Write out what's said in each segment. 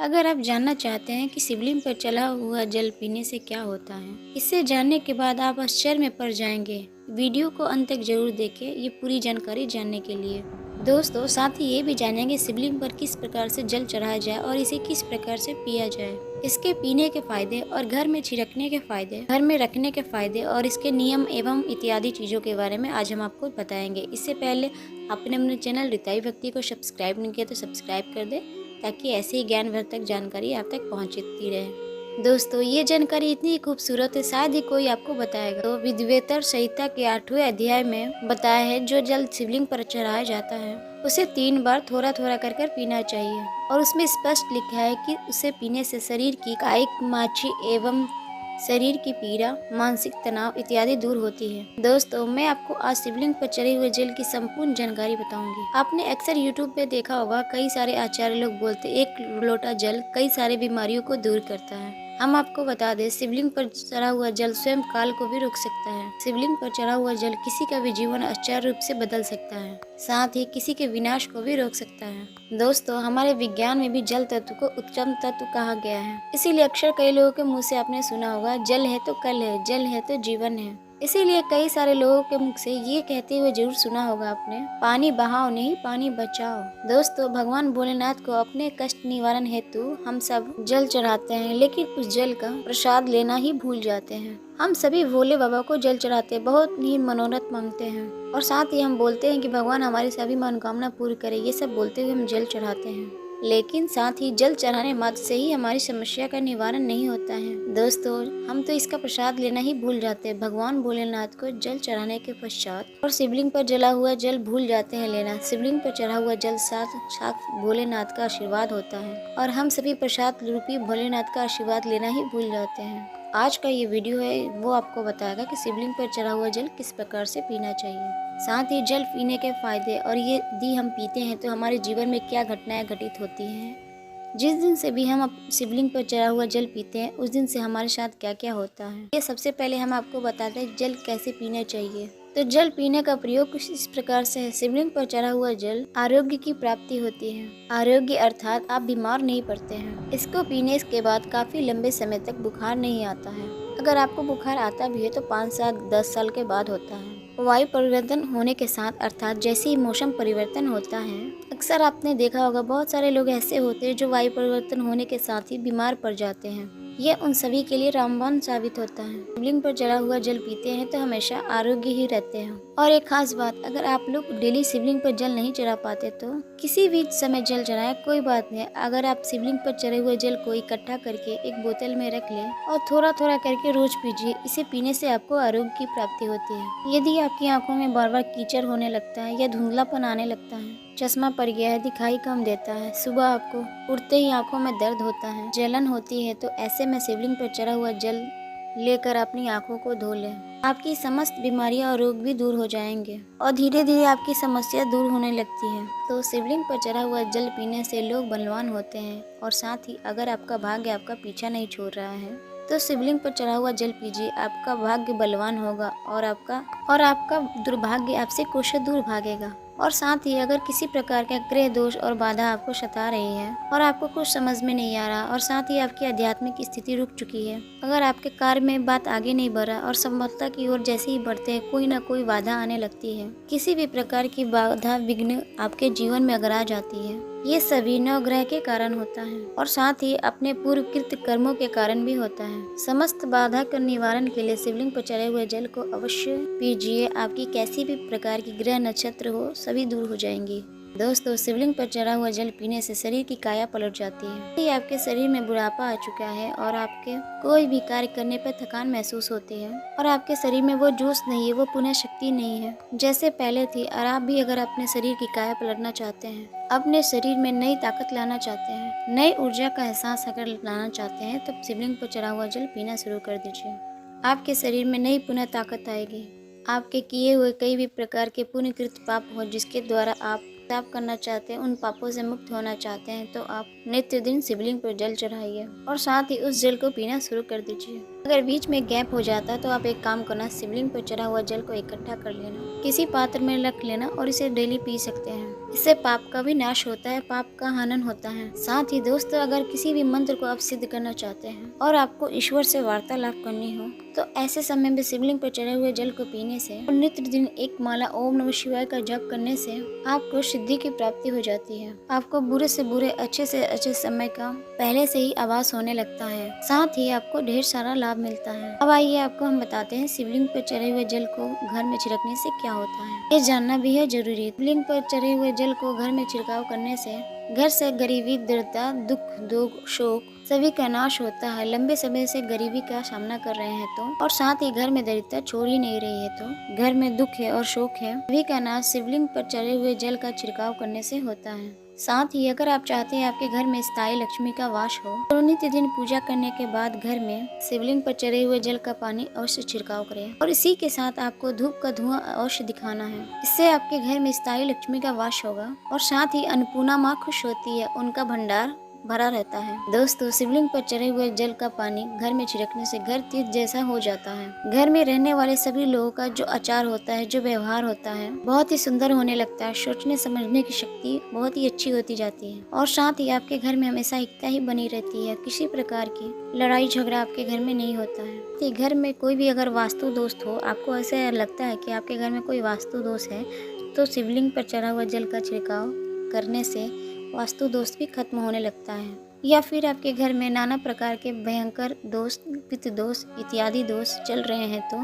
अगर आप जानना चाहते हैं कि शिवलिंग पर चला हुआ जल पीने से क्या होता है, इसे जानने के बाद आप आश्चर्य में पड़ जाएंगे। वीडियो को अंत तक जरूर देखें ये पूरी जानकारी जानने के लिए। दोस्तों, साथ ही ये भी जानेंगे शिवलिंग पर किस प्रकार से जल चढ़ाया जाए और इसे किस प्रकार से पिया जाए, इसके पीने के फायदे और घर में छिड़कने के फायदे, घर में रखने के फायदे और इसके नियम एवं इत्यादि चीज़ों के बारे में आज हम आपको बताएंगे। इससे पहले आपने अपने चैनल रिताई भक्ति को सब्सक्राइब नहीं किया तो सब्सक्राइब कर दे, ताकि ऐसी ही ज्ञानवर्धक जानकारी आप तक पहुंचती रहे। दोस्तों, ये जानकारी इतनी खूबसूरत है, शायद ही कोई आपको बताएगा। तो विद्वेतर संहिता के 8वें अध्याय में बताया है, जो जल शिवलिंग पर चढ़ाया जाता है उसे 3 बार थोड़ा थोड़ा कर पीना चाहिए। और उसमें स्पष्ट लिखा है कि उसे पीने से शरीर की कायिक माछी एवं शरीर की पीड़ा, मानसिक तनाव इत्यादि दूर होती है। दोस्तों, मैं आपको आज शिवलिंग पर चढ़े हुए जल की संपूर्ण जानकारी बताऊंगी। आपने अक्सर YouTube पे देखा होगा, कई सारे आचार्य लोग बोलते एक लोटा जल कई सारे बीमारियों को दूर करता है। हम आपको बता दें, शिवलिंग पर चढ़ा हुआ जल स्वयं काल को भी रोक सकता है। शिवलिंग पर चढ़ा हुआ जल किसी का भी जीवन आश्चर्य रूप से बदल सकता है, साथ ही किसी के विनाश को भी रोक सकता है। दोस्तों, हमारे विज्ञान में भी जल तत्व को उच्चतम तत्व कहा गया है। इसीलिए अक्सर कई लोगों के मुंह से आपने सुना होगा, जल है तो कल है, जल है तो जीवन है। इसीलिए कई सारे लोगों के मुख से ये कहते हुए जरूर सुना होगा आपने, पानी बहाओ नहीं पानी बचाओ। दोस्तों, भगवान भोलेनाथ को अपने कष्ट निवारण हेतु हम सब जल चढ़ाते हैं, लेकिन उस जल का प्रसाद लेना ही भूल जाते हैं। हम सभी भोले बाबा को जल चढ़ाते बहुत ही मनोरथ मांगते हैं और साथ ही हम बोलते हैं कि भगवान हमारी सभी मनोकामना पूरी करे। ये सब बोलते हुए हम जल चढ़ाते हैं, लेकिन साथ ही जल चढ़ाने मात्र से ही हमारी समस्या का निवारण नहीं होता है। दोस्तों, हम तो इसका प्रसाद लेना ही भूल जाते हैं भगवान भोलेनाथ को जल चढ़ाने के पश्चात, और शिवलिंग पर जला हुआ जल भूल जाते हैं लेना। शिवलिंग पर चढ़ा हुआ जल साक्षात भोलेनाथ का आशीर्वाद होता है और हम सभी प्रसाद रूपी भोलेनाथ का आशीर्वाद लेना ही भूल जाते हैं। आज का ये वीडियो है वो आपको बताएगा कि शिवलिंग पर चढ़ा हुआ जल किस प्रकार से पीना चाहिए, साथ ही जल पीने के फायदे, और ये यदि हम पीते हैं तो हमारे जीवन में क्या घटनाएं घटित होती हैं। जिस दिन से भी हम शिवलिंग पर चढ़ा हुआ जल पीते हैं, उस दिन से हमारे साथ क्या क्या होता है, ये सबसे पहले हम आपको बताते हैं जल कैसे पीना चाहिए। तो जल पीने का प्रयोग कुछ इस प्रकार से है। शिवलिंग पर चढ़ा हुआ जल आरोग्य की प्राप्ति होती है। आरोग्य अर्थात आप बीमार नहीं पड़ते हैं। इसको पीने के बाद काफी लंबे समय तक बुखार नहीं आता है। अगर आपको बुखार आता भी है तो 5 साल 10 साल के बाद होता है। वायु परिवर्तन होने के साथ, अर्थात जैसे ही मौसम परिवर्तन होता है, अक्सर आपने देखा होगा बहुत सारे लोग ऐसे होते हैं जो वायु परिवर्तन होने के साथ ही बीमार पड़ जाते हैं। ये उन सभी के लिए रामबाण साबित होता है। शिवलिंग पर चढ़ा हुआ जल पीते हैं तो हमेशा आरोग्य ही रहते हैं। और एक खास बात, अगर आप लोग डेली शिवलिंग पर जल नहीं चढ़ा पाते तो किसी भी समय जल चढ़ाएं, कोई बात नहीं। अगर आप शिवलिंग पर चढ़े हुए जल को इकट्ठा करके एक बोतल में रख लें और थोड़ा थोड़ा करके रोज पीजिए। इसे पीने से आपको आरोग्य की प्राप्ति होती है। यदि आपकी आंखों में बार बार कीचड़ होने लगता है या धुंधलापन आने लगता है, चश्मा पड़ गया है, दिखाई कम देता है, सुबह आपको उठते ही आंखों में दर्द होता है, जलन होती है, तो ऐसे में शिवलिंग पर चढ़ा हुआ जल लेकर अपनी आंखों को धो लें। आपकी समस्त बीमारियां और रोग भी दूर हो जाएंगे और धीरे धीरे आपकी समस्या दूर होने लगती है। तो शिवलिंग पर चढ़ा हुआ जल पीने से लोग बलवान होते हैं। और साथ ही अगर आपका भाग्य आपका पीछा नहीं छोड़ रहा है तो शिवलिंग पर चढ़ा हुआ जल पीजिए। आपका भाग्य बलवान होगा और आपका दुर्भाग्य आपसे कोसों दूर भागेगा। और साथ ही अगर किसी प्रकार का ग्रह दोष और बाधा आपको सता रही है और आपको कुछ समझ में नहीं आ रहा, और साथ ही आपकी आध्यात्मिक स्थिति रुक चुकी है, अगर आपके कार्य में बात आगे नहीं बढ़ा और सफलता की ओर जैसे ही बढ़ते हैं कोई ना कोई बाधा आने लगती है, किसी भी प्रकार की बाधा विघ्न आपके जीवन में अगर आ जाती है, ये सभी नवग्रह के कारण होता है और साथ ही अपने पूर्वकृत कर्मों के कारण भी होता है। समस्त बाधा का निवारण के लिए शिवलिंग पर चढ़े हुए जल को अवश्य पीजिए। आपकी कैसी भी प्रकार की ग्रह नक्षत्र हो सभी दूर हो जाएंगी। दोस्तों, शिवलिंग पर चढ़ा हुआ जल पीने से शरीर की काया पलट जाती है। यदि आपके शरीर में बुढ़ापा आ चुका है और आपके कोई भी कार्य करने पर थकान महसूस होती है और आपके शरीर में वो जोश नहीं है, वो पुनः शक्ति नहीं है जैसे पहले थी, और आप भी अगर अपने शरीर की काया पलटना चाहते हैं, अपने शरीर में नई ताकत लाना चाहते हैं, नई ऊर्जा का एहसास अगर लाना चाहते हैं, तब शिवलिंग पर चढ़ा हुआ जल पीना शुरू कर दीजिए। आपके शरीर में नई पुनः ताकत आएगी। आपके किए हुए कई भी प्रकार के पुण्यकृत पाप हो जिसके द्वारा आप ताप करना चाहते हैं, उन पापों से मुक्त होना चाहते हैं, तो आप नित्य दिन शिवलिंग पर जल चढ़ाइए और साथ ही उस जल को पीना शुरू कर दीजिए। अगर बीच में गैप हो जाता तो आप एक काम करना, शिवलिंग पर चढ़ा हुआ जल को इकट्ठा कर लेना, किसी पात्र में रख लेना और इसे डेली पी सकते हैं। इससे पाप का भी नाश होता है, पाप का हनन होता है। साथ ही दोस्तों, अगर किसी भी मंत्र को आप सिद्ध करना चाहते हैं और आपको ईश्वर से वार्तालाप करनी हो तो ऐसे समय में शिवलिंग पर चढ़े हुए जल को पीने से और नित्य दिन एक माला ओम नमः शिवाय का जप करने से आपको सिद्धि की प्राप्ति हो जाती है। आपको बुरे से बुरे, अच्छे से अच्छे समय का पहले से ही आभास होने लगता है। साथ ही आपको ढेर सारा लाभ मिलता है। अब आइए आपको हम बताते हैं शिवलिंग पर चढ़े हुए जल को घर में छिड़कने से क्या होता है। ये जानना भी है जरूरी। शिवलिंग पर चढ़े हुए जल को घर में छिड़काव करने से घर से गरीबी, दरिद्रता, दुख, दुख, शोक सभी का नाश होता है। लंबे समय से गरीबी का सामना कर रहे हैं तो, और साथ ही घर में दरिद्रता छोड़ ही नहीं रही है तो, घर में दुख है और शोक है, सभी का नाश शिवलिंग पर चढ़े हुए जल का छिड़काव करने से होता है। साथ ही अगर आप चाहते हैं आपके घर में स्थायी लक्ष्मी का वास हो तो नित्य दिन पूजा करने के बाद घर में शिवलिंग पर चढ़े हुए जल का पानी अवश्य छिड़काव करें और इसी के साथ आपको धूप का धुआं अवश्य दिखाना है। इससे आपके घर में स्थायी लक्ष्मी का वास होगा और साथ ही अन्नपूर्णा माँ खुश होती है, उनका भंडार भरा रहता है। दोस्तों, शिवलिंग पर चढ़े हुए जल का पानी घर में छिड़कने से घर तीर्थ जैसा हो जाता है। घर में रहने वाले सभी लोगों का जो आचार होता है, जो व्यवहार होता है, बहुत ही सुंदर होने लगता है। सोचने समझने की शक्ति बहुत ही अच्छी होती जाती है और साथ ही आपके घर में हमेशा एकता ही बनी रहती है। किसी प्रकार की लड़ाई झगड़ा आपके घर में नहीं होता है। घर में कोई भी अगर वास्तु दोष हो, आपको ऐसा लगता है कि आपके घर में कोई वास्तु दोष है, तो शिवलिंग पर चढ़ा हुआ जल का छिड़काव करने से वास्तु दोष भी खत्म होने लगता है। या फिर आपके घर में नाना प्रकार के भयंकर दोष, पितृ दोष इत्यादि दोष चल रहे हैं तो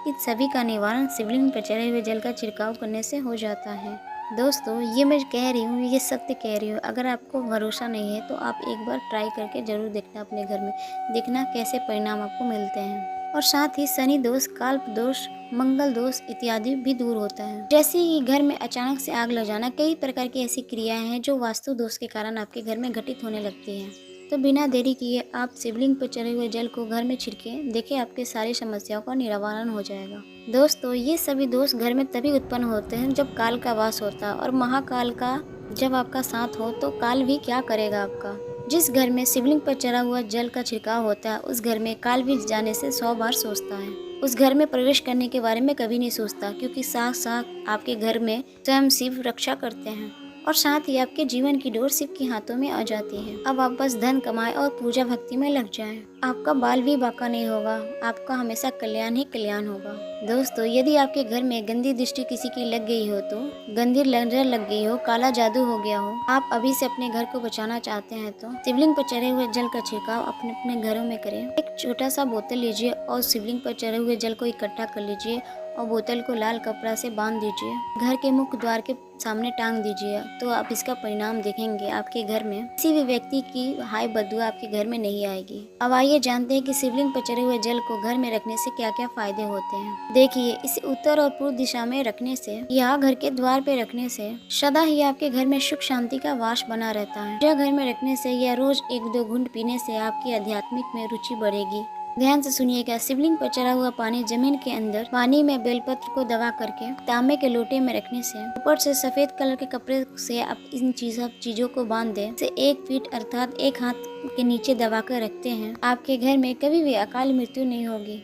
इन सभी का निवारण शिवलिंग पर चढ़े हुए जल का छिड़काव करने से हो जाता है। दोस्तों, ये मैं कह रही हूँ, ये सत्य कह रही हूँ। अगर आपको भरोसा नहीं है तो आप एक बार ट्राई करके जरूर देखना अपने घर में, देखना कैसे परिणाम आपको मिलते हैं। और साथ ही शनि दोष, काल्प दोष, मंगल दोष इत्यादि भी दूर होता है। जैसे ही घर में अचानक से आग लग जाना, कई प्रकार की ऐसी क्रियाएं हैं जो वास्तु दोष के कारण आपके घर में घटित होने लगती हैं। तो बिना देरी किए आप शिवलिंग पर चढ़े हुए जल को घर में छिड़के देखिए, आपके सारी समस्याओं का निवारण हो जाएगा। दोस्तों, ये सभी दोष घर में तभी उत्पन्न होते हैं जब काल का वास होता है और महाकाल का जब आपका साथ हो तो काल भी क्या करेगा आपका। जिस घर में शिवलिंग पर चढ़ा हुआ जल का छिड़काव होता है उस घर में काल भी जाने से 100 बार सोचता है। उस घर में प्रवेश करने के बारे में कभी नहीं सोचता, क्योंकि साथ आपके घर में स्वयं शिव रक्षा करते हैं और साथ ही आपके जीवन की डोर शिव के हाथों में आ जाती है। अब आप बस धन कमाएं और पूजा भक्ति में लग जाएं। आपका बाल भी बाका नहीं होगा, आपका हमेशा कल्याण ही कल्याण होगा। दोस्तों, यदि आपके घर में गंदी दृष्टि किसी की लग गई हो, तो गंदी नजर लग गई हो, काला जादू हो गया हो, आप अभी से अपने घर को बचाना चाहते हैं तो शिवलिंग पर चढ़े हुए जल का छिड़काव अपने अपने घरों में करें। एक छोटा सा बोतल लीजिए और शिवलिंग पर चढ़े हुए जल को इकट्ठा कर लीजिए और बोतल को लाल कपड़ा से बांध दीजिए। घर के मुख्य द्वार के सामने टांग दीजिए, तो आप इसका परिणाम देखेंगे। आपके घर में किसी भी व्यक्ति की हाय बदबू आपके घर में नहीं आएगी। अब आइए जानते हैं कि शिवलिंग पर चढ़े हुए जल को घर में रखने से क्या क्या फायदे होते हैं। देखिए, इसे उत्तर और पूर्व दिशा में रखने से या घर के द्वार पे रखने से सदा ही आपके घर में सुख शांति का वास बना रहता है। यह घर में रखने से या रोज 1-2 घूंट पीने से आपकी आध्यात्मिक में रुचि बढ़ेगी। ध्यान से सुनिएगा। शिवलिंग पर चढ़ा हुआ पानी जमीन के अंदर पानी में बेलपत्र को दबा करके तांबे के लोटे में रखने से ऊपर से सफेद कलर के कपड़े से आप इन चीजों को बांध दें। से 1 फीट अर्थात 1 हाथ के नीचे दबा कर रखते हैं, आपके घर में कभी भी अकाल मृत्यु नहीं होगी।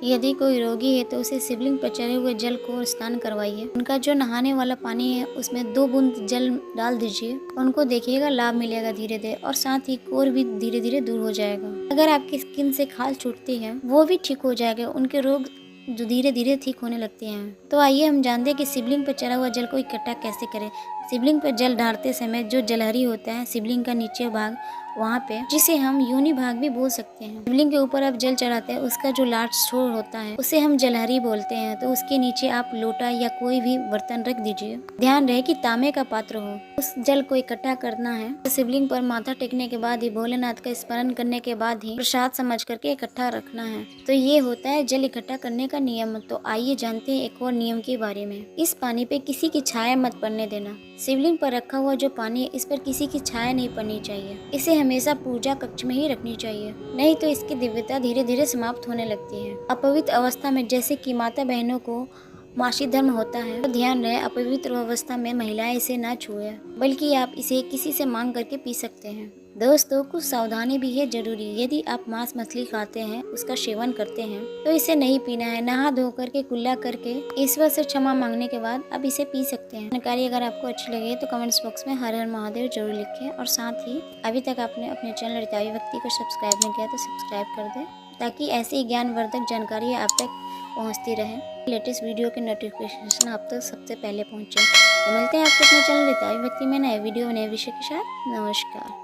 यदि कोई रोगी है तो उसे शिवलिंग पर चढ़े हुए जल को स्नान करवाइए। उनका जो नहाने वाला पानी है उसमें 2 बूंद जल डाल दीजिए। उनको देखिएगा लाभ मिलेगा धीरे धीरे, और साथ ही कोर भी धीरे धीरे दूर हो जाएगा। अगर आपकी स्किन से खाल छूटती है वो भी ठीक हो जाएगा। उनके रोग जो धीरे धीरे ठीक होने लगते हैं। तो आइए हम जानते हैं कि शिवलिंग पर चढ़ा हुआ जल को इकट्ठा कैसे करें। शिवलिंग पर जल ढालते समय जो जलहरी होता है शिवलिंग का नीचे भाग, वहाँ पे, जिसे हम योनि भाग भी बोल सकते हैं। शिवलिंग के ऊपर आप जल चढ़ाते हैं, उसका जो लास्ट छोर होता है उसे हम जलहरी बोलते हैं। तो उसके नीचे आप लोटा या कोई भी बर्तन रख दीजिए। ध्यान रहे कि तांबे का पात्र हो। उस जल को इकट्ठा करना है। तो शिवलिंग पर माथा टेकने के बाद ही, भोलेनाथ का स्मरण करने के बाद ही प्रसाद समझ करके इकट्ठा रखना है। तो ये होता है जल इकट्ठा करने का नियम। तो आइए जानते हैं एक और नियम के बारे में। इस पानी पे किसी की छाया मत पड़ने देना। शिवलिंग पर रखा हुआ जो पानी है इस पर किसी की छाया नहीं पड़नी चाहिए। इसे हमेशा पूजा कक्ष में ही रखनी चाहिए, नहीं तो इसकी दिव्यता धीरे धीरे समाप्त होने लगती है। अपवित्र अवस्था में, जैसे कि माता बहनों को मासिक धर्म होता है, तो ध्यान रहे अपवित्र अवस्था में महिलाएं इसे ना छुए, बल्कि आप इसे किसी से मांग करके पी सकते हैं। दोस्तों कुछ सावधानी भी है जरूरी। यदि आप मांस मछली खाते हैं, उसका सेवन करते हैं, तो इसे नहीं पीना है। नहा धो करके कुल्ला करके ईश्वर से क्षमा मांगने के बाद आप इसे पी सकते हैं। जानकारी अगर आपको अच्छी लगे तो कमेंट्स बॉक्स में हर हर महादेव जरूर लिखें, और साथ ही अभी तक आपने अपने चैनल रीतावी भक्ति को सब्सक्राइब नहीं किया तो सब्सक्राइब कर दें, ताकि ऐसी ज्ञानवर्धक जानकारी आप तक पहुँचती रहे। लेटेस्ट वीडियो के नोटिफिकेशन आप तक सबसे पहले पहुँचे। तो मिलते हैं आपके अपने चैनल रीतावी भक्ति में नए वीडियो नए विषय के साथ। नमस्कार।